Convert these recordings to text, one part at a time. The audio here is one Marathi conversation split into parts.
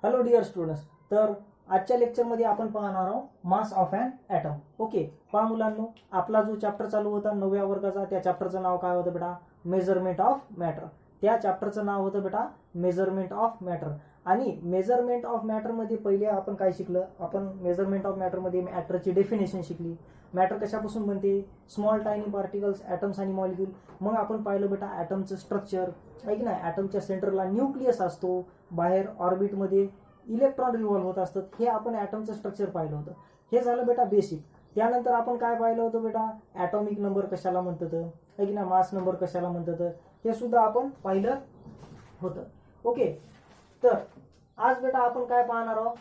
Hello dear students. तर आजच्या लेक्चरमध्ये आपण पाहणार आहोत mass of an atom. Okay, पहा मुलांनो, आपला जो चॅप्टर चालू होता 9व्या वर्गाचा, त्या चॅप्टरचं नाव काय होतं बेटा? Measurement of matter. त्या चॅप्टरचं नाव होतं बेटा मेजरमेंट ऑफ मॅटर. आणि मेजरमेंट ऑफ मॅटरमध्ये पहिले आपण काय शिकलं? आपण मेजरमेंट ऑफ मॅटरमध्ये मॅटरची डेफिनेशन शिकली. मॅटर कशापासून बनते? स्मॉल टायनी पार्टिकल्स, ॲटम्स आणि मॉलिक्यूल. मग आपण पाहिलं बेटा ॲटमचं स्ट्रक्चर, आहे की नाही? ॲटमच्या सेंटरला न्यूक्लियस असतो, बाहेर ऑर्बिटमध्ये इलेक्ट्रॉन रिव्हॉल्व होत असतात. हे आपण ॲटमचं स्ट्रक्चर पाहिलं होतं. हे झालं बेटा बेसिक. त्यानंतर आपण काय पाहिलं होतं बेटा? ॲटॉमिक नंबर कशाला म्हणतात, आहे की नाही? मास नंबर कशाला म्हणतात, हे सुद्धा आपण पाहिलं होतं. ओके, तर आज बेटा आपण काय पाहणार आहोत?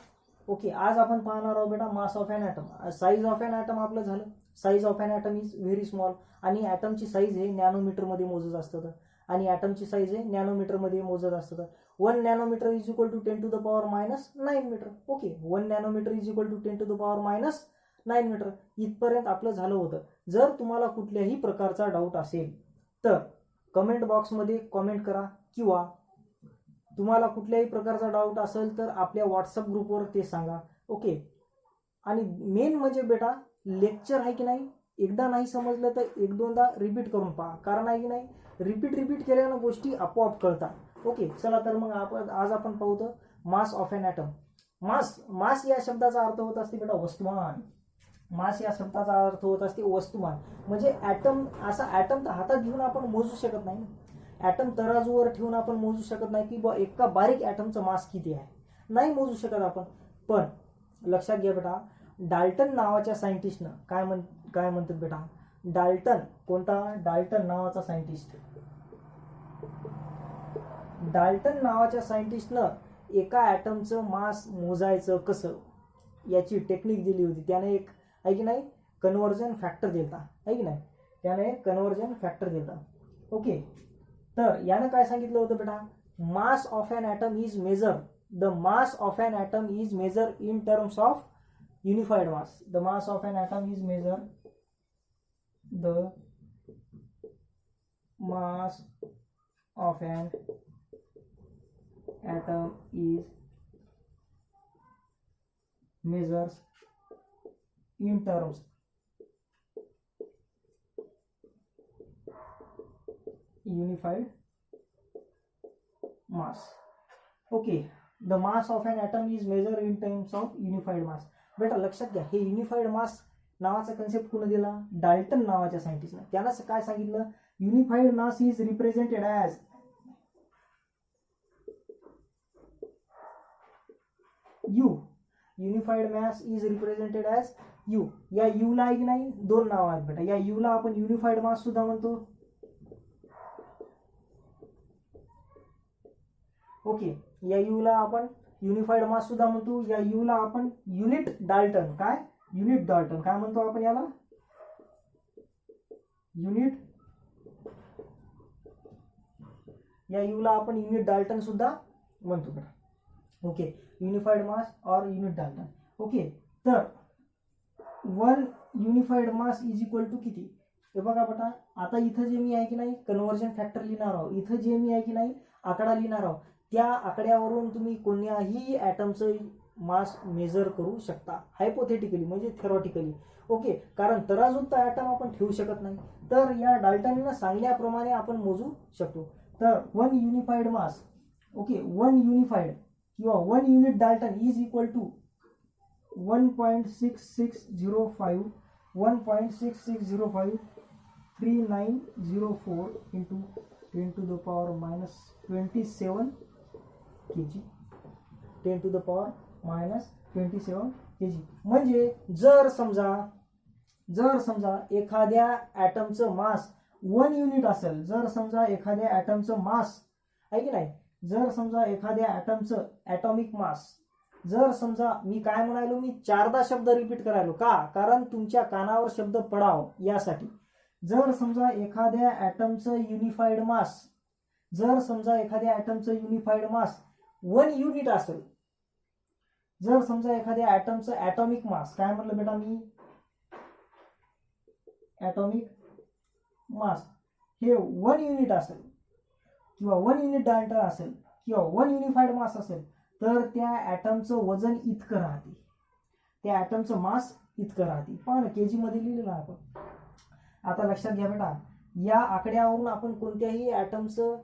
ओके, आज आपण पाहणार आहोत बेटा mass of an atom. Size of an atom आपलं झालं. Size of an atom is very small. आणि ॲटमची साईज हे नॅनोमीटरमध्ये मोजत असतात. आणि ॲटमची साईज हे नॅनोमीटरमध्ये मोजत असतात. 1 nanometre is equal to 10 to the power -9 metre. Okay, 1 nanometre is equal to 10 to the power -9 metre. इथपर्यंत आपलं झालं होतं. जर तुम्हाला कुठल्याही प्रकारचा डाऊट असेल तर कमेंट बॉक्समध्ये कमेंट करा, किंवा तुम्हाला कुठल्याही प्रकारचा डाऊट असेल तर आपल्या व्हॉट्सअप ग्रुपवर ते सांगा. ओके, आणि मेन म्हणजे बेटा लेक्चर आहे की नाही, एकदा नाही समजलं तर एक दोनदा रिपीट करून पहा. कारण आहे की नाही, रिपीट केल्यानं गोष्टी आपोआप कळतात. ओके, चला तर मग आज आपण पाहतो मास ऑफ ॲन ॲटम. मास या शब्दाचा अर्थ होत असते बेटा वस्तुमान. मास या शब्दाचा अर्थ होत असते वस्तुमान. म्हणजे ॲटम, असा ॲटम तर हातात घेऊन आपण मोजू शकत नाही. ॲटम तराजूवर ठेवून आपण मोजू शकत नाही की बा एका बारीक ॲटमचं मास किती आहे, नाही मोजू शकत आपण. पण लक्षात घ्या बेटा, डाल्टन नावाच्या सायंटिस्टनं काय म्हणतात बेटा? डाल्टन, कोणता? डाल्टन नावाचा सायंटिस्ट. डाल्टन नावाच्या सायंटिस्टनं एका ॲटमचं मास मोजायचं कसं याची टेक्निक दिली होती. त्याने एक, आहे की नाही, कन्व्हर्जन फॅक्टर दिलता, आहे की नाही? त्याने कन्व्हर्जन फॅक्टर दिलता. ओके, तर यानं काय सांगितलं होतं बेटा? Mass of an atom is measure, the mass of an atom is measure in terms of unified mass. The mass of an atom is measured, the mass of an atom is measured in terms unified mass. Okay, the mass of an atom is measured in terms of unified mass. बेटा लक्षात घ्या, हे युनिफाईड मास नावाचा कन्सेप्ट कोण दिला? डाल्टन नावाच्या सायंटिस्टने. त्यानं काय सांगितलं? Unified mass is represented as you. Unified mass is represented as you. या यू ला आहे की नाही, दोन नाव आहेत बेटा. या यू ला आपण युनिफाईड मास सुद्धा म्हणतो. ओके, या यू ला आपण युनिफाईड मास सुद्धा म्हणतो. या यू ला आपण युनिट डाल्टन, काय? युनिट डाल्टन काय म्हणतो आपण याला? युनिट. या यू ला आपण युनिट डाल्टन सुद्धा म्हणतो बेटा. ओके, युनिफाईड मास और युनिट डाल्टन. ओके, तर 1 unified mass is equal to किती? हे बघा बेटा, आता इथं जे मी आहे की नाही कन्व्हर्जन फॅक्टर लिहिणार आहोत, इथं जे मी आहे की नाही आकडा लिहिणार आहोत, त्या आकड्यावरून तुम्ही कोण्याही ॲटमचं मास मेजर करू शकता, हायपोथेटिकली म्हणजे थेरॉटिकली. ओके, कारण तराजूत तर ॲटम आपण ठेवू शकत नाही, तर या डाल्टननं सांगण्याप्रमाणे आपण मोजू शकतो. तर 1 युनिफाईड मास, ओके, 1 युनिफाईड किंवा 1 unit dalton is equal to 1.6605 1.6605 3904 into 10 to the power -27 kg. 10 to the power -27 kg. म्हणजे जर समजा एखाद्या ॲटमचं मास 1 युनिट असेल, जर समजा एखाद्या ॲटमचं मास आहे की नाही, जर समजा एखाद्या ॲटमचं ॲटॉमिक मास, जर समजा मी काय म्हणालो, मी 4दा शब्द रिपीट करायलो का? कारण तुमच्या कानावर शब्द पडाव यासाठी. जर समजा एखाद्या ॲटमचं युनिफाईड मास, जर समजा एखाद्या ॲटमचं युनिफाईड मास 1 युनिट असेल, जर समजा एखाद्या ॲटमचं ॲटॉमिक मास, काय म्हटलं बेटा मी? ॲटॉमिक मास हे 1 युनिट असेल, किंवा 1 युनिट डाल्टन असेल, किंवा 1 युनिफाईड मास असेल, तर त्या ॲटमचं वजन इतकं राहते, त्या ॲटमचं मास इतकं राहते. पहा ना, केजी मध्ये लिहिलेलं आपण. आता लक्षात घ्या बेटा, या आकड्यावरून आपण कोणत्याही ॲटमचं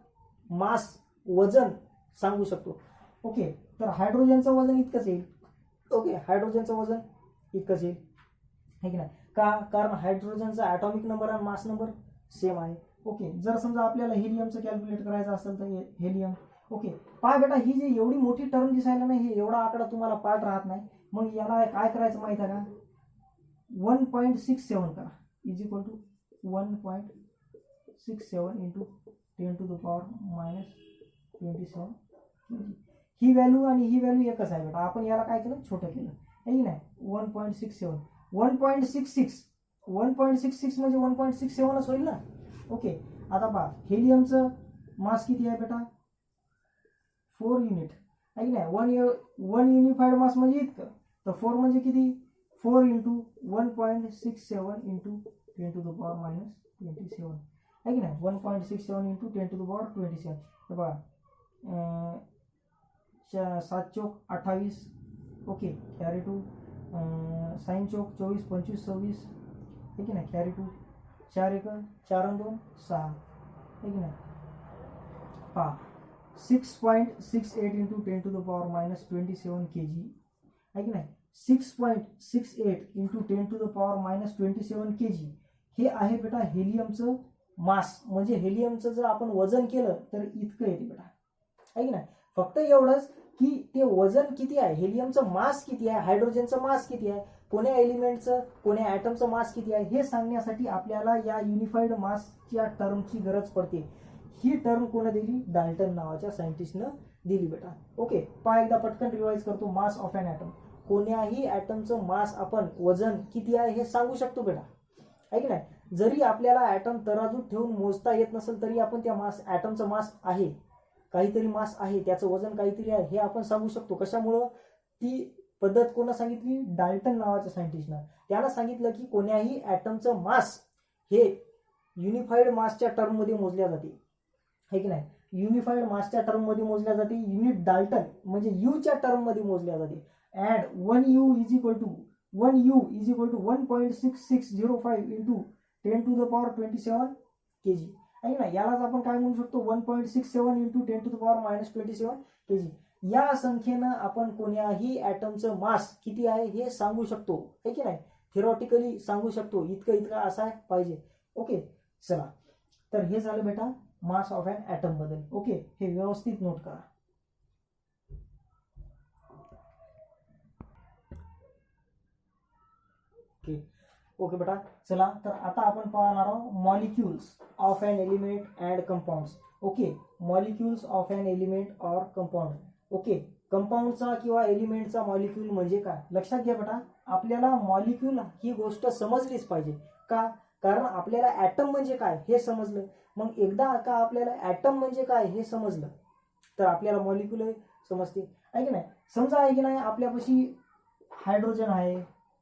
मास वजन सांगू शकतो. ओके, तर हायड्रोजनचं वजन इतकंच येईल. ओके, हायड्रोजनचं वजन इतकंच येईल, है की नाही? का? कारण हायड्रोजनचा ॲटॉमिक नंबर आणि मास नंबर सेम आहे. ओके, जर समजा आपल्याला हेलियमचं कॅल्क्युलेट करायचं असेल तर हेलियम. ओके, पहा बेटा, ही जी एवढी मोठी टर्म दिसायला नाही, हे एवढा आकडा तुम्हाला पाठ राहत नाही. मग याला काय करायचं माहिती आहे का? 1.67 करा, इज इक्वल टू 1.67 इंटू 10⁻⁻27. ही व्हॅल्यू आणि ही व्हॅल्यू एकच आहे बेटा. आपण याला काय केलं? छोटं केलं, आहे की नाही? 1.67 1.66 म्हणजे 1.67च होईल ना. ओके, आता पहा, हेलियमचं मास किती आहे बेटा? 4 युनिट, आहे की नाही? वन युनिफाईड मास म्हणजे इतकं, तर 4 म्हणजे किती? 4 इंटू 1.67 इंटू 10⁻⁻27, आहे की नाही? 1.67 इंटू 10⁻27. तर बघा, 7 चौक 28. Okay, carry two. 6 चौक 24, 25, 26, आहे की नाही? Carry to. 4 1 4 आणि 2 6, आहे की नाही? पहा, 6.68 इंटू 10⁻⁻27 kg, आहे की नाही? 6.68 इंटू 10⁻⁻27 kg हे आहे बेटा हेलियमचं मास. म्हणजे हेलियमचं जर आपण वजन केलं तर इतकं येते बेटा, आहे की नाही? फक्त एवढंच की ते वजन किती आहे, हेलियमचं मास किती आहे, हायड्रोजनचं मास किती आहे, कोण्या एलिमेंटचं कोण्या ॲटमचं मास किती आहे हे सांगण्यासाठी आपल्याला या युनिफाईड मासच्या टर्मची गरज पडते. ही टर्म कोणा दिली? डाल्टन नावाच्या सायंटिस्टनं दिली बेटा. ओके, पहा एकदा पटकन रिवाइज करतो. मास ऑफ एन ॲटम, कोण्याही ॲटमचं मास आपण वजन किती आहे हे सांगू शकतो बेटा, आहे की नाही? जरी आपल्याला ॲटम तराजूत ठेवून मोजता येत नसेल तरी आपण त्या ॲटमचं मास आहे, काहीतरी मास आहे, त्याचं वजन काहीतरी आहे हे आपण सांगू शकतो. कशामुळं? ती पद्धत कोणा सांगितली? डाल्टन नावाच्या सायंटिस्टनं. त्यानं सांगितलं की कोण्याही ॲटमचं मास हे युनिफाईड मासच्या टर्ममध्ये मोजल्या जाते, आहे की नाही? युनिफाईड मासच्या टर्ममध्ये मोजल्या जाते. युनिट डाल्टन म्हणजे यूच्या टर्ममध्ये मोजल्या जाते. And 1U is equal to 1.6605 into 10⁻27 kg, आहे ना? यालाच आपण काय म्हणू शकतो? 1.67 इंटू 10⁻⁻27 kg. या संख्येनं आपण कोण्याही ॲटमचं मास किती आहे हे सांगू शकतो, आहे की नाही? थिअरॉटिकली सांगू शकतो, इतकं असाय पाहिजे. ओके, चला, तर हे झालं बेटा मास ऑफ एन ॲटम बद्दल. ओके, हे व्यवस्थित नोट करा. ओके बेटा, चला, तर आता आपण पाहणार आहोत molecules of an element and compounds. Okay, molecules of an element or compound. Okay, कंपाऊंडचा किंवा एलिमेंटचा मॉलिक्यूल म्हणजे काय? लक्षात घ्या बेटा, आपल्याला मॉलिक्यूल ही गोष्ट समजलीच पाहिजे. का? कारण आपल्याला ॲटम म्हणजे काय हे समजलं. मग एकदा का आपल्याला ॲटम म्हणजे काय हे समजलं तर आपल्याला मॉलिक्यूल समजते, आहे की नाही? समजा, आहे की नाही, आपल्यापाशी हायड्रोजन आहे,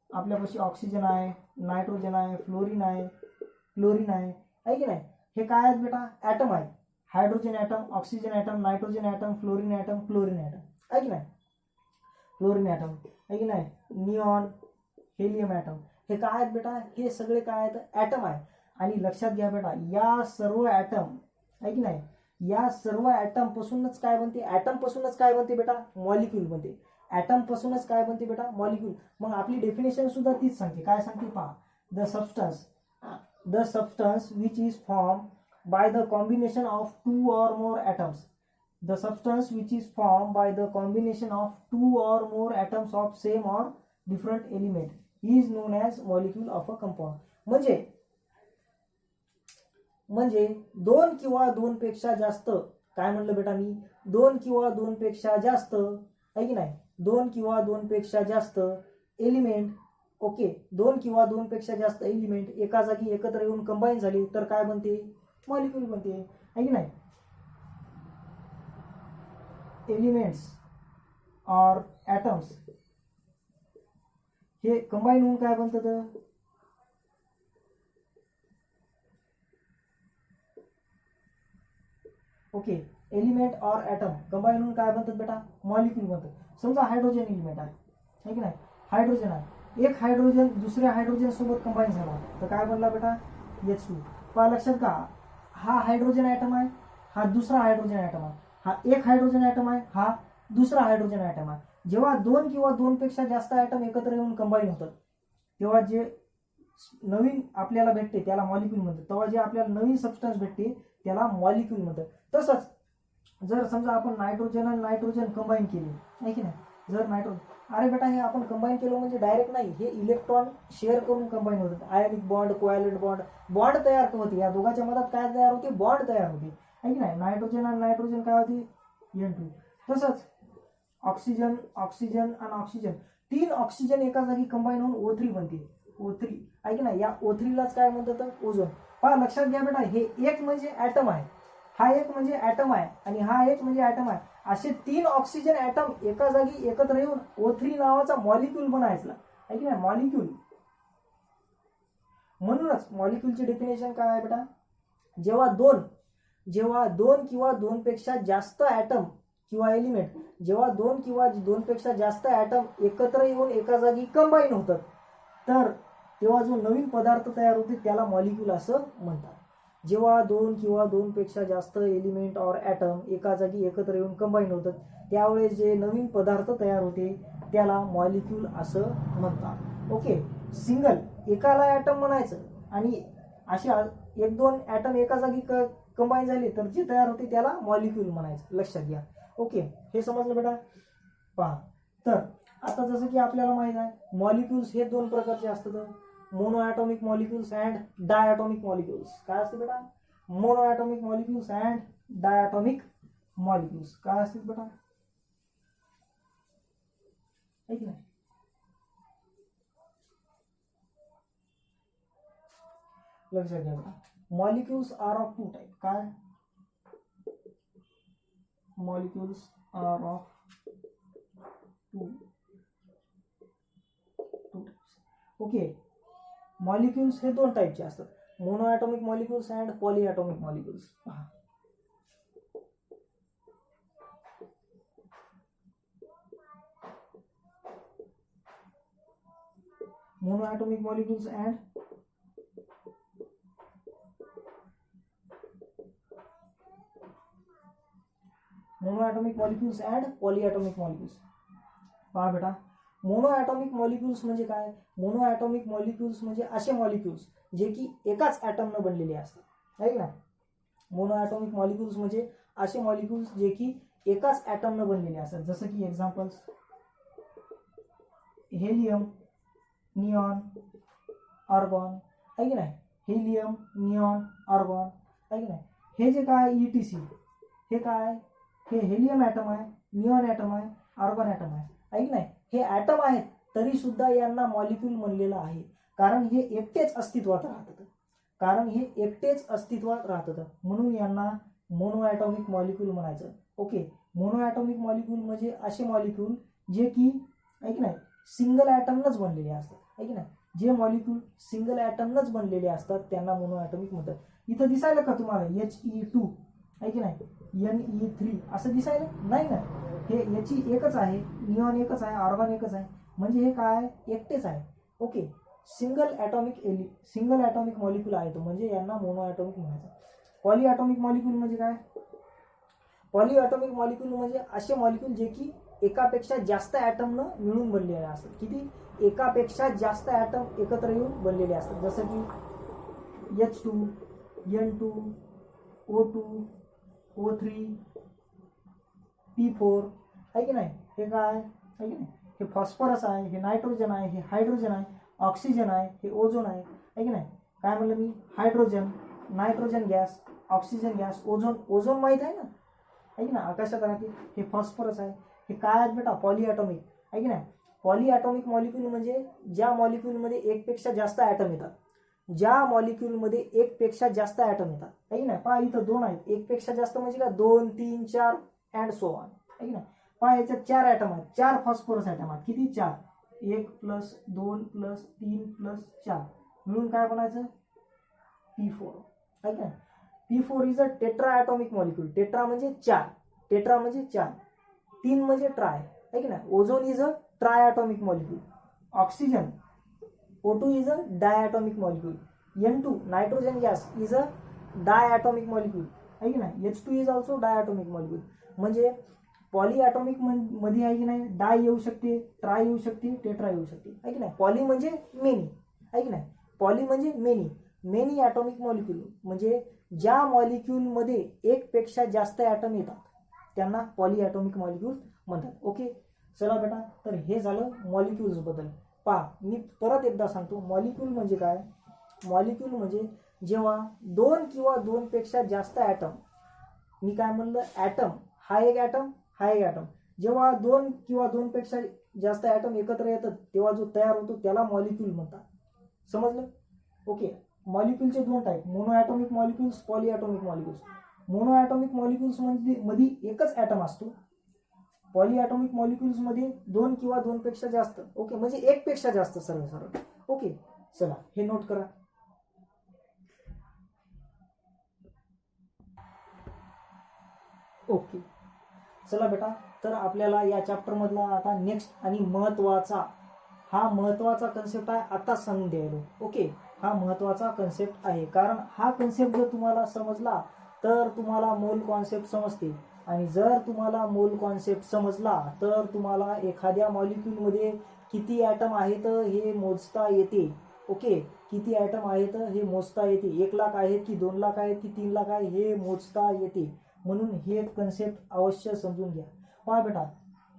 आपल्यापाशी ऑक्सिजन आहे, नायट्रोजन आहे, फ्लोरीन आहे, क्लोरीन आहे की नाही? हे काय आहेत बेटा? ॲटम आहे. Hydrogen atom, oxygen atom, nitrogen atom, fluorine atom, chlorine atom, आहे की नाही? फ्लोरीन ॲटम, आहे की नाही? निऑन, हेलियम ॲटम, हे काय आहेत बेटा? हे सगळे काय आहेत? ॲटम आहे. आणि लक्षात घ्या बेटा, या सर्व ॲटम, आहे की नाही, या सर्व ॲटम पासूनच काय बनते? ॲटम पासूनच काय बनते बेटा? मॉलिक्यूल बनते. ॲटम पासूनच काय बनते बेटा? मॉलिक्यूल. मग आपली डेफिनेशन सुद्धा तीच सांगते. काय सांगते पहा? The substance which is form by the combination of 2 or more atoms. The substance which is formed by the combination of 2 or more atoms of same or different element is known as molecule of a compound. म्हणजे 2 किंवा 2 पेक्षा जास्त, काय म्हणलं बेटा मी? 2 किंवा 2 पेक्षा जास्त, आहे की नाही? 2 किंवा 2 पेक्षा जास्त एलिमेंट. ओके, 2 किंवा 2 पेक्षा जास्त एलिमेंट एका जागी एकत्र येऊन कंबाईन झाली तर काय बनते? मॉलिक्यूल बनते, आहे की नाही? एलिमेंट्स और ॲटम्स हे कंबाईन होऊन काय बनतं? ओके, एलिमेंट और ॲटम कंबाईन होऊन काय बनतात बेटा, मॉलिक्यूल बनतात. समजा हायड्रोजन एलिमेंट आहे की नाही, हायड्रोजन आहे, एक हायड्रोजन दुसऱ्या हायड्रोजन सोबत कंबाईन झाला तर काय बनला बेटा, H2. पहा लक्षात का, हा हायड्रोजन ॲटम आहे, हा दुसरा हायड्रोजन ॲटम आहे, हा एक हायड्रोजन ॲटम आहे, हा दुसरा हायड्रोजन ॲटम आहे. जेव्हा दोन किंवा दोनपेक्षा जास्त ॲटम एकत्र येऊन कंबाईन होतात तेव्हा जे नवीन आपल्याला भेटते त्याला मॉलिक्यूल म्हणतात. तेव्हा जे आपल्याला नवीन सबस्टन्स भेटते त्याला मॉलिक्यूल म्हणतात. तसंच जर समजा आपण नायट्रोजन आणि नायट्रोजन कंबाईन केले आहे की नाही, जर नायट्रोजन, अरे बेटा हे आपण कंबाईन केलं म्हणजे डायरेक्ट नाही, हे इलेक्ट्रॉन शेअर करून कंबाईन होतात. Ionic bond, covalent bond, bond तयार होते. या दोघांच्या मधात काय तयार होते, बॉन्ड तयार होते आहे की नाही. नायट्रोजन आणि नायट्रोजन काय होते, N2. तसंच ऑक्सिजन, ऑक्सिजन आणि ऑक्सिजन, 3 ऑक्सिजन एका जागी कंबाईन होऊन O3 बनते. O3 आहे की नाही, या O3लाच काय म्हणतात, ओझोन. पहा लक्षात घ्या बेटा, हे एक म्हणजे ॲटम आहे, हा एक म्हणजे ॲटम आहे आणि हा एक म्हणजे ॲटम आहे. असे 3 ऑक्सिजन ॲटम एका जागी एकत्र येऊन O3 नावाचा मॉलिक्यूल बनायचा आहे की नाही, मॉलिक्यूल. म्हणूनच मॉलिक्यूलची डेफिनेशन काय आहे बेटा, जेव्हा दोन किंवा दोनपेक्षा जास्त ॲटम किंवा एलिमेंट, जेव्हा दोन किंवा दोनपेक्षा जास्त ॲटम एकत्र येऊन एका जागी कंबाईन होतात तर तेव्हा जो नवीन पदार्थ तयार होते त्याला मॉलिक्यूल असं म्हणतात. जेव्हा दोन किंवा दोनपेक्षा जास्त एलिमेंट और ॲटम एका जागी एकत्र येऊन कंबाईन होतात त्यावेळेस जे नवीन पदार्थ तयार होते त्याला मॉलिक्यूल असं म्हणतात. ओके, सिंगल एकाला ॲटम म्हणायचं आणि अशा 1-2 ॲटम एका जागी कंबाईन झाले तर जे तयार होते त्याला मॉलिक्यूल म्हणायचं. लक्षात घ्या. ओके, हे समजलं बेटा. पहा, तर आता जसं की आपल्याला माहित आहे मॉलिक्यूल्स हे 2 प्रकारचे असतात, monoatomic molecules and diatomic molecules. काय असते बेटा, monoatomic molecules and diatomic molecules. काय असते बेटा, आहे की नाही. लक्षात घ्या बेटा, मॉलिक्यूल्स आर ऑफ 2 टाइप. काय, molecules are of 2 types. Okay, molecules हे 2 टाइपचे असतात, monoatomic molecules and polyatomic molecules. पहा, monoatomic molecules and monoatomic molecules and polyatomic molecules. पहा बेटा, मोनो ॲटॉमिक मॉलिक्यूल्स म्हणजे काय, मोनो ॲटॉमिक मॉलिक्यूल्स म्हणजे असे मॉलिक्यूल्स जे की एकाच ॲटमनं बनलेले असतात, आहे ना. मोनो ॲटॉमिक मॉलिक्यूल्स म्हणजे असे मॉलिक्यूल्स जे की एकाच ॲटमनं बनलेले असतात. जसं की एक्झाम्पल्स, हेलियम, निऑन, आर्गॉन, आहे की नाही. हेलियम, निऑन, आर्गॉन, आहे की नाही. हे जे काय ETC, हे काय, हे हेलियम ॲटम आहे, निऑन ॲटम आहे, आर्गॉन ॲटम आहे की नाही. हे ॲटम आहेत तरी सुद्धा यांना मॉलिक्यूल म्हणलेलं आहे कारण हे एकटेच अस्तित्वात राहतात. म्हणून यांना मोनो ॲटॉमिक मॉलिक्यूल म्हणायचं. ओके, मोनो ॲटॉमिक मॉलिक्यूल म्हणजे असे मॉलिक्यूल जे की, आहे की नाही, सिंगल ॲटमनंच बनलेले असतात, आहे की नाही. जे मॉलिक्यूल सिंगल ॲटमनंच बनलेले असतात त्यांना मोनो ॲटॉमिक म्हणतात. इथं दिसायला का तुम्हाला He2, आहे की नाही, Ne3 असं दिसायला नाही ना. हे याची एकच आहे, निऑन एकच आहे, आर्गॉन एकच आहे, म्हणजे हे काय एकटेच आहे. ओके, सिंगल ॲटॉमिक मॉलिक्यूल आहे तो, म्हणजे यांना मोनो ॲटॉमिक म्हणायचं. पॉलीॲटॉमिक मॉलिक्यूल म्हणजे काय, पॉलीॲटॉमिक मॉलिक्यूल म्हणजे असे मॉलिक्यूल जे की एकापेक्षा जास्त ॲटमनं मिळून बनलेले असतात. किती, एकापेक्षा जास्त ॲटम एकत्र येऊन बनलेले असतात. जसं की H2, N2, O2, O3, P4, आहे की नाही. हे काय आहे की नाही, हे फॉस्फरस आहे, हे नायट्रोजन आहे, हे हायड्रोजन आहे, ऑक्सिजन आहे, हे ओझोन आहे की नाही. काय म्हणलं मी, hydrogen, nitrogen gas, oxygen gas, ozone माहीत आहे ना, आहे की ना, आकाशात राहते. हे फॉस्फरस आहे. हे काय आहेत बेटा, पॉलीॲटॉमिक, आहे की नाही. पॉलीॲटॉमिक मॉलिक्यूल म्हणजे ज्या मॉलिक्यूलमध्ये एकपेक्षा जास्त ॲटम येतात, आहे की नाही. पहा इथं 2 आहेत, एकपेक्षा जास्त म्हणजे काय, 2, 3, 4 अँड सो ऑन, आहे की नाही. पहा याच्यात 4 ॲटम आहेत, 4 फॉस्फरस ॲटम आहेत. किती, 4, 1 + 2 + 3 + 4 मिळून काय बनायचं, P4, आहे की नाही. P4 is a tetra atomic molecule. Tetra म्हणजे 4, टेट्रा म्हणजे 4, 3 म्हणजे ट्राय, है की नाही. Ozone is a triatomic molecule. Oxygen O2 is a diatomic molecule. N2 nitrogen gas is a diatomic molecule, है की नाही. H2 is also diatomic molecule. म्हणजे पॉलीॲटॉमिक मध्ये आहे की नाही, डाय येऊ शकते, ट्राय येऊ शकते, टेट्रा येऊ शकते, है की नाही. पॉली म्हणजे मेनी, है की नाही. पॉली म्हणजे मेनी. मेनी ॲटॉमिक मॉलिक्यूल म्हणजे ज्या मॉलिक्यूलमध्ये एक पेक्षा जास्त ॲटम येतात त्यांना पॉलीॲटॉमिक मॉलिक्यूल म्हणतात. ओके, चला बेटा, तर हे झालं मॉलिक्यूल्स बद्दल. पहा, मी परत एकदा सांगतो, मॉलिक्यूल म्हणजे काय. मॉलिक्यूल म्हणजे जेव्हा 2 किंवा 2 पेक्षा जास्त ॲटम, मी काय म्हणलं, ॲटम हा एक ॲटम, हा एक ॲटम, जेव्हा 2 किंवा 2 पेक्षा जास्त ॲटम एकत्र येतात तेव्हा जो तयार होतो त्याला मॉलिक्यूल म्हणतात. समजलं. ओके, मॉलिक्यूलचे 2 type, monoatomic molecules, polyatomic molecules. Monoatomic molecules मध्ये एकच ॲटम असतो. पॉलीॲटॉमिक मॉलिक्यूल्स मध्ये 2 किंवा 2 पेक्षा जास्त. ओके, म्हणजे 1 पेक्षा जास्त सरळ. ओके, चला हे नोट करा. ओके, चला बेटा, तर आपल्याला या चॅप्टर मधला आता नेक्स्ट आणि महत्वाचा कन्सेप्ट आहे आता सांगून द्यायलो. ओके, हा महत्वाचा कन्सेप्ट आहे, कारण हा कन्सेप्ट जर तुम्हाला समजला तर तुम्हाला मूल कॉन्सेप्ट समजते, आणि जर तुम्हाला मूल कॉन्सेप्ट समजला तर तुम्हाला एखाद्या मॉलिक्यूलमध्ये किती ॲटम आहेत हे मोजता येते. ओके, किती ॲटम आहेत हे मोजता येते. 1 लाख आहेत की 2 लाख आहेत की 3 लाख आहे हे मोजता येते. म्हणून हे कन्सेप्ट अवश्य समजून घ्या. पहा बेटा,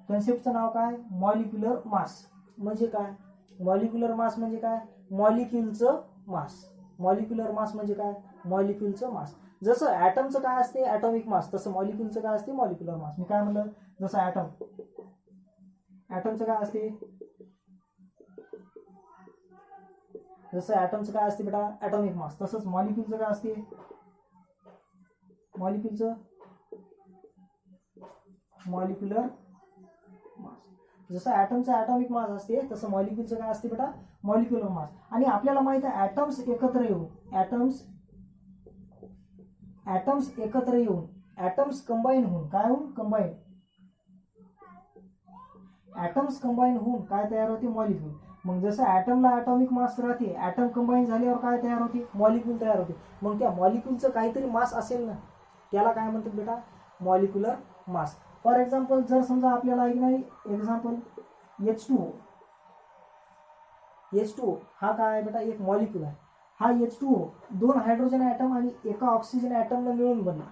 कन्सेप्टचं नाव काय, मॉलिक्युलर मास. म्हणजे काय, मॉलिक्युलर मास म्हणजे काय, मॉलिक्यूलचं मास. मॉलिक्युलर मास म्हणजे काय, मॉलिक्यूलचं मास. जसं ॲटमचं काय असते, ॲटॉमिक मास, तसं मॉलिक्यूलचं काय असते, मॉलिक्युलर मास. मी काय म्हणलं, जसं ॲटमचं काय असते, जसं ॲटमचं काय असते बेटा, ॲटॉमिक मास, तसंच मॉलिक्यूलचं काय असते, मॉलिक्युलर मास. जसं ॲटमचं ॲटॉमिक मास असते तसं मॉलिक्यूलचं काय असते बेटा, मॉलिक्युलर मास. आणि आपल्याला माहित आहे ॲटम्स एकत्र येऊन, ॲटम्स कंबाईन होऊन, काय होऊन, ॲटम्स कंबाईन होऊन काय तयार होते, मॉलिक्यूल. मग जसं ॲटमला ॲटॉमिक मास राहते, ॲटम कंबाईन झाल्यावर काय तयार होते, मॉलिक्यूल तयार होते. मग त्या मॉलिक्यूलचं काहीतरी मास असेल ना, त्याला काय म्हणतात बेटा, मॉलिक्युलर मास. फॉर एक्झाम्पल, जर समजा आपल्याला एक नाही एक्झाम्पल H2O हा काय आहे बेटा, एक मॉलिक्यूल आहे. हा H2O 2 हायड्रोजन ॲटम आणि एका ऑक्सिजन ॲटमला मिळून बनला.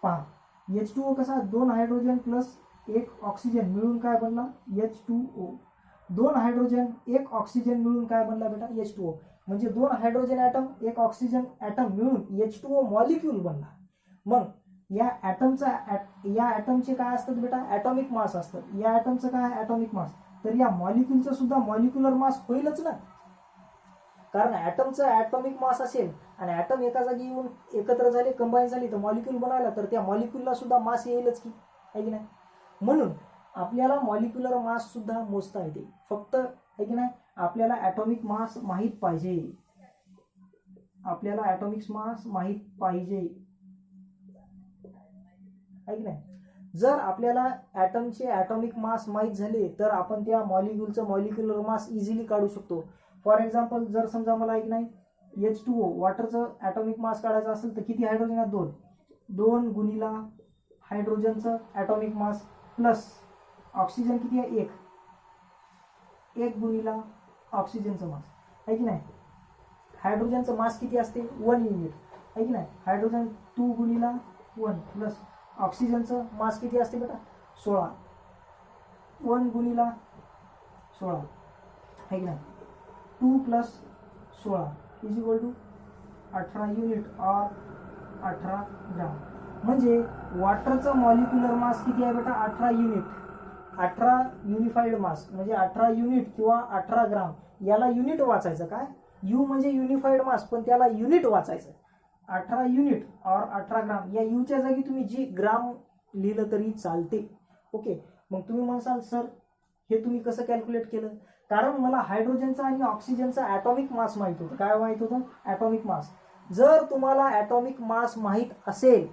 पहा, H2O कसा, 2 हायड्रोजन प्लस 1 ऑक्सिजन मिळून काय बनला, H2O. 2 हायड्रोजन 1 ऑक्सिजन मिळून काय बनला बेटा, H2O. म्हणजे 2 हायड्रोजन ॲटम 1 ऑक्सिजन ॲटम मिळून H2O मॉलिक्यूल बनला. मग या ॲटमचे काय असतात बेटा, ॲटॉमिक मास असतात. या ॲटमचं काय, ॲटॉमिक मास. तर या मॉलिक्यूलचं सुद्धा मॉलिक्युलर मास होईलच ना, कारण ॲटमचं ॲटॉमिक मास असेल आणि ॲटम एका जागी येऊन एकत्र झाले, कंबाईन झाली तर मॉलिक्यूल बनायला, तर त्या मॉलिक्यूलला सुद्धा मास येईलच की, आहे की नाही. म्हणून आपल्याला मॉलिक्युलर मास सुद्धा मोजता येते. फक्त, आहे की नाही, आपल्याला ॲटॉमिक मास माहीत पाहिजे, आपल्याला ॲटॉमिक मास माहीत पाहिजे, आहे की नाही. जर आपल्याला ॲटमचे ॲटॉमिक मास माहीत झाले तर आपण त्या मॉलिक्यूलचं मॉलिक्युलर मास इझिली काढू शकतो. फॉर एक्झाम्पल, जर समजा मला एक नाही H2O वॉटरचं ॲटॉमिक मास काढायचं असेल तर किती हायड्रोजन आहेत, 2 गुणिला हायड्रोजनचं ॲटॉमिक मास प्लस ऑक्सिजन किती आहे, 1 गुणिला ऑक्सिजनचं मास, आहे की नाही. हायड्रोजनचं मास किती असते, 1 युनिट, आहे की नाही. हायड्रोजन 2 गुणिला 1 प्लस ऑक्सिजनचं मास किती असते बेटा, 16, 1 गुणिला 16, आहे की नाही. 2 plus 16 is equal to 18 unit और 18 ग्राम. म्हणजे वॉटरचं मॉलिक्युलर मास किती आहे बेटा, 18 युनिट. 18 युनिफाईड मास म्हणजे 18 युनिट किंवा 18 ग्राम. याला युनिट वाचायचं काय, यू म्हणजे युनिफाईड मास, पण त्याला युनिट वाचायचं. 18 युनिट और 18 ग्राम. या यूच्या जागी तुम्ही जी ग्राम लिहिलं तरी चालते. ओके, मग तुम्ही म्हणसाल सर हे तुम्ही कसं कॅल्क्युलेट केलं, कारण मला हायड्रोजनचा आणि ऑक्सिजनचा ॲटॉमिक मास माहित होतं. काय माहित होतं, ॲटॉमिक मास. जर तुम्हाला ॲटॉमिक मास माहीत असेल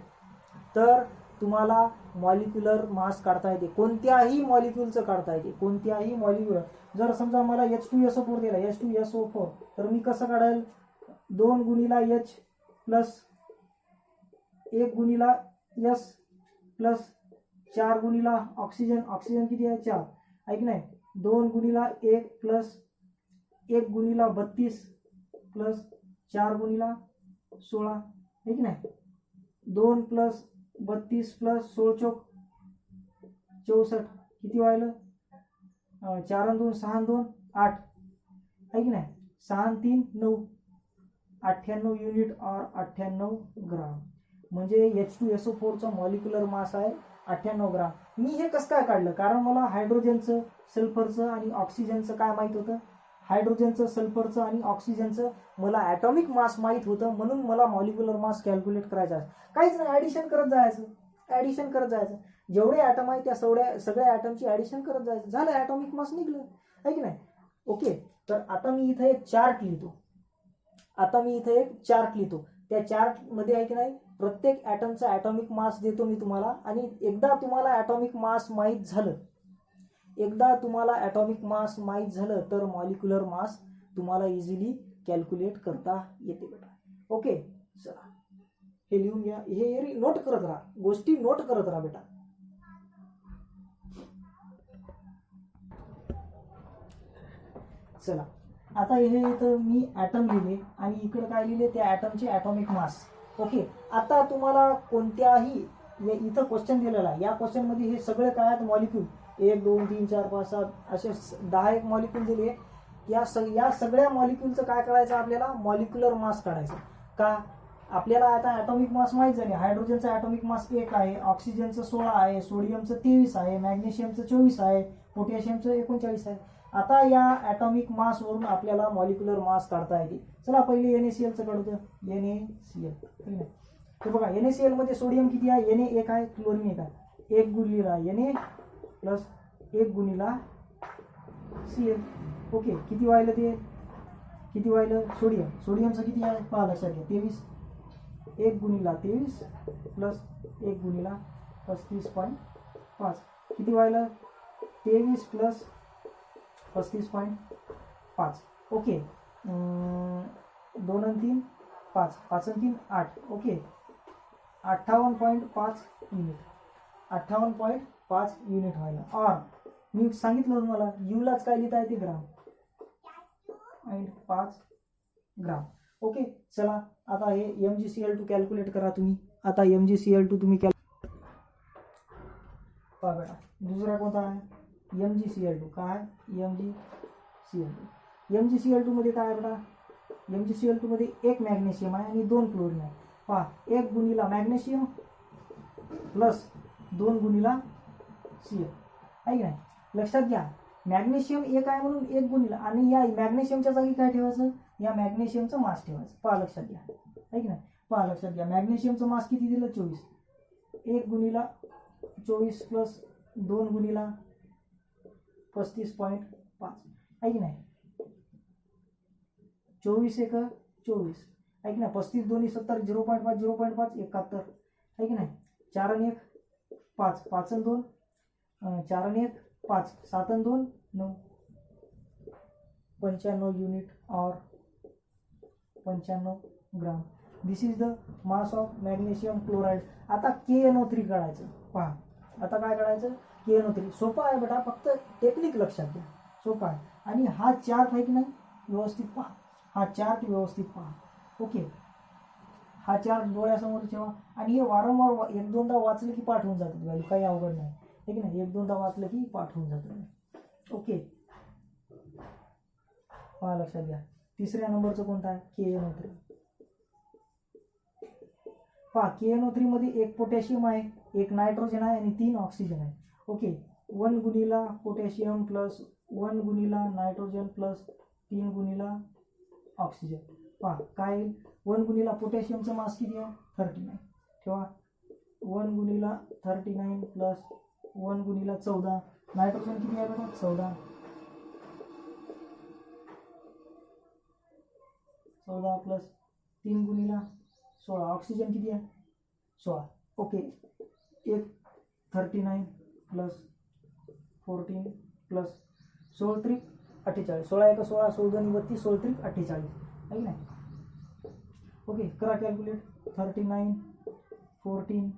तर तुम्हाला मॉलिक्युलर मास काढता येते, कोणत्याही मॉलिक्युलचं काढता येते, कोणत्याही मॉलिक्युलर. जर समजा मला H2SO4 दिला, H2SO4, तर मी कसं काढेल, 2 गुणिला H प्लस 1 गुणिला S प्लस 4 गुणिला ऑक्सिजन, ऑक्सिजन किती आहे 4, आहे की नाही, 2 गुणिला 1 प्लस 1 गुणिला 32 प्लस 4 गुणिला 16, आहे की नाही, 2 प्लस 32 प्लस 16 चौक 64, किती व्हायलं, 4 आणि 2 6 आणि 2 8, आहे की नाही, 6 आणि 3 9, 98 युनिट और 98 ग्राम. म्हणजे H2SO4 चा मॉलिक्युलर मास आहे 98 ग्राम. मी हे कसं काय काढलं, कारण मला हायड्रोजनचं, सल्फरचं आणि ऑक्सिजनचं काय माहित होतं, हायड्रोजनचं, सल्फरचं आणि ऑक्सिजनचं मला ॲटॉमिक मास माहीत होतं, म्हणून मला मॉलिक्युलर मास कॅल्क्युलेट करायचा आहे. काहीच नाही, ॲडिशन करत जायचं, ॲडिशन करत जायचं, जेवढे ॲटम आहे त्या सगळ्या ॲटमची ॲडिशन करत जायचं, झालं ॲटॉमिक मास निघलं, आहे की नाही. ओके, तर आता मी इथे एक चार्ट लिहितो, त्या चार्टमध्ये आहे की नाही प्रत्येक ॲटमचा ॲटॉमिक मास देतो मी तुम्हाला. आणि एकदा तुम्हाला ॲटॉमिक मास माहीत झालं, तर मॉलिक्युलर मास तुम्हाला इझिली कॅल्क्युलेट करता येते बेटा. ओके, चला हे लिहून घ्या, हे नोट करत राहा, गोष्टी नोट करत राहा बेटा. चला, आता हे इथं मी ॲटम लिहिले आणि इकडे काय लिहिले, त्या ॲटमचे ॲटॉमिक मास. ओके, आता तुम्हाला कोणत्याही इथं क्वेश्चन दिलेला आहे, या क्वेश्चनमध्ये हे सगळे काय आहेत, मॉलिक्यूल 1 2 3 4 5 7 असे 10 मॉलिक्यूल दिले. या सगळ्या मॉलिक्यूलचं काय करायचं, आपल्याला मॉलिक्युलर मास काढायचं. का, आपल्याला आता ॲटॉमिक मास माहीत झाले, हायड्रोजनचं ॲटॉमिक मास 1 आहे, ऑक्सिजनचं 16 आहे, सोडियमचं 23 आहे, मॅग्नेशियमचं 24 आहे, पोटॅशियमचं 39 आहे. आता या ॲटॉमिक मासवरून आपल्याला मॉलिक्युलर मास काढता येते. चला पहिले NaClचं काढतो, NaCl. तर बघा NaCl मध्ये सोडियम किती आहे, Na 1 आहे, क्लोरीन 1 आहे, 1 गुणिला Na प्लस 1 गुणिला Cl. ओके, किती व्हायलं ते, किती व्हायलं, सोडियमचं किती आहे पहा लक्षात घ्या, 23, 1 गुणिला 23 प्लस 1 गुणिला 35.5, किती व्हायलं, 23 प्लस 35.5. ओके, 2 आणि 3 5, 5 आणि 3 8. ओके, 58.5 युनिट, 58.5 युनिट व्हायला. और मी सांगितलं तुम्हाला यूलाच काय लिहिता येते, ग्राम, 5 ग्राम. ओके, चला आता हे MgCl2 कॅल्क्युलेट करा तुम्ही. आता MgCl2 तुम्ही पहा बेटा, दुसरा कोणता आहे, MgCl2. काय, MgCl2 मध्ये काय आहे बेटा, MgCl2 मध्ये 1 मॅग्नेशियम आहे आणि 2 क्लोरीन आहे. पहा, 1 गुणिला मॅग्नेशियम प्लस 2 गुणिला Cl, आहे की नाही. लक्षात घ्या, मॅग्नेशियम 1 आहे म्हणून 1 गुणिला, आणि या मॅग्नेशियमच्या जागी काय ठेवायचं, या मॅग्नेशियमचं मास ठेवायचं. पहा लक्षात घ्या, आहे की नाही. पहा लक्षात घ्या, मॅग्नेशियमचं मास किती दिलं, 24, 1 गुणिला 24 प्लस 2 गुणिला 35.5, आहे की नाही. 24 1 24, आहे की नाही. 35 2 70, 0.5 0.5 71, आहे की नाही. 4 आणि 1 5, 5 आणि 2 4 आणि 1 5, 7 आणि 2 9, 95 युनिट और 95 gram. This is the mass of magnesium chloride. आता KNO3 काढायचं. पहा, आता काय काढायचं, KNO3. सोपं आहे बेटा, फक्त टेक्निक लक्षात घ्या, सोपं आहे. आणि हा चार्ट आहे की नाही, व्यवस्थित पहा, हा चार्ट व्यवस्थित पहा. ओके, हा चार्ट डोळ्यासमोर ठेवा आणि हे वारंवार 1-2दा वाचलं की पाठ होऊन जातं व्हॅल्यू, काही अवघड नाही, ठीक आहे ना. 1-2दा वाचलं की पाठ होऊन जातं. ओके, पहा लक्षात घ्या. तिसऱ्या नंबरचं कोणतं आहे, KNO3. पहा, KNO3 मध्ये 1 पोटॅशियम आहे, 1 नायट्रोजन आहे आणि 3 ऑक्सिजन आहे. ओके, 1 गुणिला पोटॅशियम प्लस 1 गुणिला नायट्रोजन प्लस 3 गुणिला ऑक्सिजन. पहा काय, 1 गुणिला पोटॅशियमचा मास किती आहे, 39. ठेवा, 1 गुणिला 39 प्लस 1 गुणिला 14, नायट्रोजन किती आहे बघा, 14 प्लस 3 गुणिला 16, ऑक्सिजन किती आहे 16. ओके, एक 39 प्लस 14 प्लस 16 त्रिक 48, 16 एक 16, 16 दोन्ही 32, 16 त्रिक 48 आहे की नाही. ओके, करा कॅल्क्युलेट. 39 14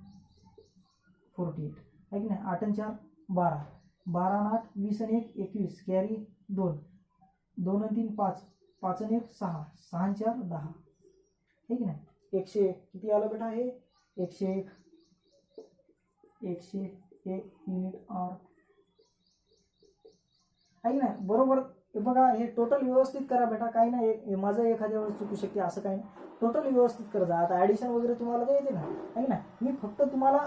48 आहे की नाही. 8 आणि 4 12, 12 आणि 8 20 आणि 1 21, कॅरी 2, 2 आणि 3 5, 5 आणि 1 6, 6 आणि 4 10 आहे की नाही. 101 किती आलं बेटा हे 101 युनिट ऑर आहे की नाही. बरोबर. हे बघा, हे टोटल व्यवस्थित करा बेटा, काही नाही माझं एखाद्या वेळेस चुकू शकते असं काही नाही. टोटल व्यवस्थित करा जा. आता ॲडिशन वगैरे तुम्हाला तर येते ना, आहे ना. मी फक्त तुम्हाला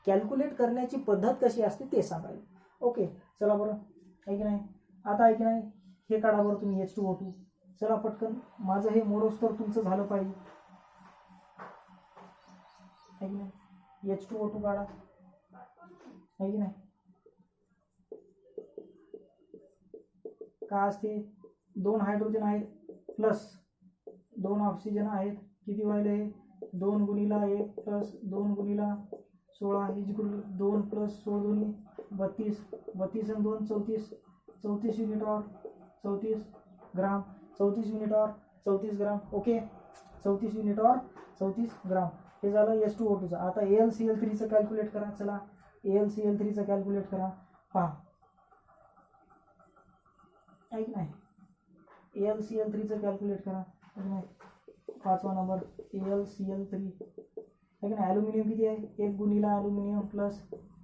कॅल्क्युलेट करण्याची पद्धत कशी असते ते सांगायला. ओके, चला बरं, आहे की नाही. आता आहे की नाही, हे काढा बरं तुम्ही H2O2. चला पटकन, माझं हे मोडोस तर तुमचं झालं पाहिजे, आहे की नाही. H2O2 काढा, आहे की नाही. काय असते, 2 हायड्रोजन आहेत प्लस 2 ऑक्सिजन आहेत. किती व्हायला हे 2 गुणिला 1 प्लस 2 गुणिला 16 इक्वल 2 प्लस 16 दोन्ही 32, 32 आणि 2 34, 34 unit or 34 gram, 34 unit or 34 gram. Okay, 34 unit or 34 ग्राम. हे झालं H2O2चं. आता AlCl3चं कॅल्क्युलेट करा. चला AlCl3चं कॅल्क्युलेट करा. पहा, ऐक नाही, AlCl3चं कॅल्क्युलेट करा. नाही, 5वा नंबर AlCl3 आहे की नाही. ॲल्युमिनियम किती आहे, 1 गुणिला ॲल्युमिनियम प्लस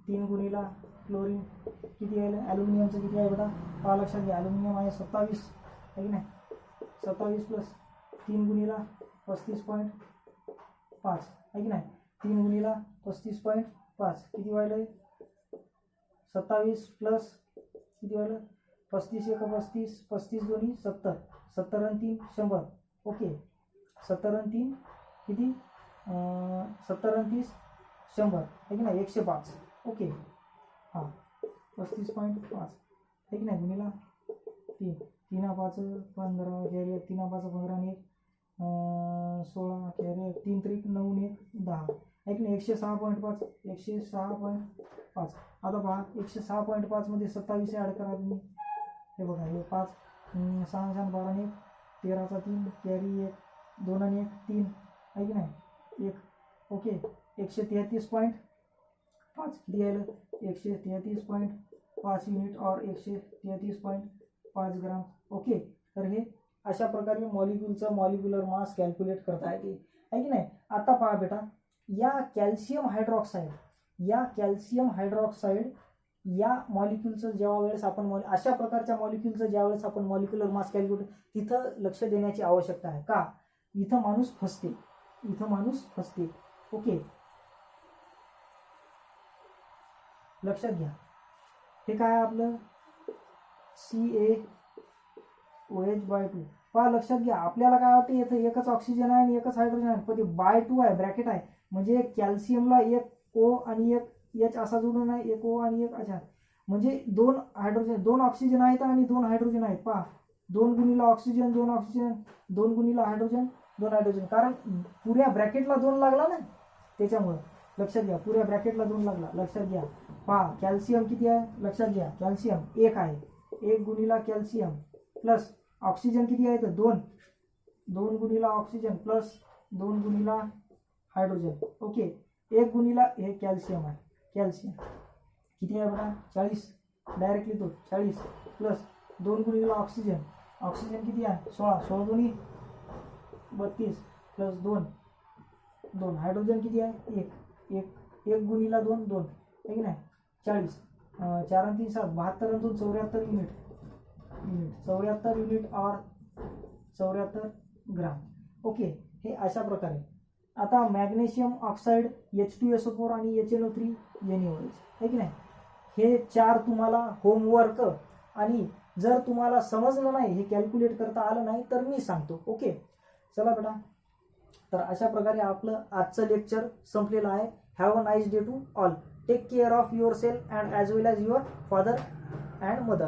3 गुणिला क्लोरीन किती आहे. ॲल्युमिनियमचं किती आहे बेटा, पहा लक्षात घ्या. ॲल्युमिनियम आहे 27 आहे की नाही. 27 प्लस 3 गुणिला 35.5 आहे की नाही. 3 गुणिला 35.5 किती व्हायला, 27 प्लस किती व्हायला 35 एक 35, 35 दोन्ही 70, 70 आणि 3 100. ओके, 70 आणि 3 किती 70 आणि 30 100 आहे की नाही. 105. ओके, हां 35.5 आहे की नाही. गुणिला 3, 3 5 15, कॅरी 3 5 15 आणि 16, कॅरी 3 त्रिक 9 1 10 आहे की नाही. 106.5, 106.5. आता पहा, 106.5 मध्ये 27 ॲड करा तुम्ही. हे बघा, हे 5 6 6 12 आणि 1 13चा 3, कॅरी 1 2 आणि 1 3 आहे की नाही 1. ओके, 133.5 किती आहे, 133.5 युनिट और 133.5 ग्राम. ओके, तर हे अशा प्रकारे मॉलिक्यूलचं मॉलिक्युलर मास कॅल्क्युलेट करता येते, आहे की नाही. आता पहा बेटा, या कॅल्शियम हायड्रॉक्साईड या मॉलिक्यूलचं जेव्हा वेळेस आपण अशा प्रकारच्या मॉलिक्यूलचं ज्यावेळेस आपण मॉलिक्युलर मास कॅल्क्युलेट, तिथं लक्ष देण्याची आवश्यकता आहे. का, इथं माणूस फसते. ओके, लक्षात घ्या. हे काय आपलं CaOH/2. पहा लक्षात घ्या, आपल्याला काय वाटतं इथं एकच ऑक्सिजन आहे आणि एकच हायड्रोजन आहे, पण ते by2 आहे, ब्रॅकेट आहे. म्हणजे कॅल्शियमला एक O आणि एक H असा जोडून आहे, एक O आणि एक अच्छा, म्हणजे 2 हायड्रोजन 2 ऑक्सिजन आहेत आणि 2 हायड्रोजन आहेत. पहा, 2 गुणिला ऑक्सिजन 2 ऑक्सिजन, 2 गुणिला हायड्रोजन 2 हायड्रोजन, कारण पुऱ्या ब्रॅकेटला 2 लागला ना, त्याच्यामुळे लक्षात घ्या, पुऱ्या ब्रॅकेटला 2 लागला. लक्षात घ्या. पहा, कॅल्शियम किती आहे, लक्षात घ्या, कॅल्शियम 1 आहे. 1 गुणिला कॅल्शियम प्लस ऑक्सिजन किती आहे तर 2, 2 गुणिला ऑक्सिजन प्लस 2 गुणिला हायड्रोजन. ओके, 1 गुणिला हे कॅल्शियम आहे. कॅल्शियम किती आहे बघा 40, डायरेक्टली तो 40 प्लस 2 गुणिला ऑक्सिजन, ऑक्सिजन किती आहे 16, 16 दोन्ही 32 प्लस 2 2, हायड्रोजन किती आहे 1 गुणिला 2 2 आहे की नाही. 40 4 आणि 3 7, 72 आणि 2 74 युनिट 74 युनिट और 74 ग्राम. ओके, हे अशा प्रकारे. आता मॅग्नेशियम ऑक्साईड H2SO4 आणि HNO3 NaOH आहे की नाही. हे 4 तुम्हाला होमवर्क, आणि जर तुम्हाला समजलं नाही, हे कॅल्क्युलेट करता आलं नाही तर मी सांगतो. ओके, चला बेटा, तर अशा प्रकारे आपलं आजचं लेक्चर संपलेलं आहे. Have a nice day to all. Take care of your self and as well as your father and mother.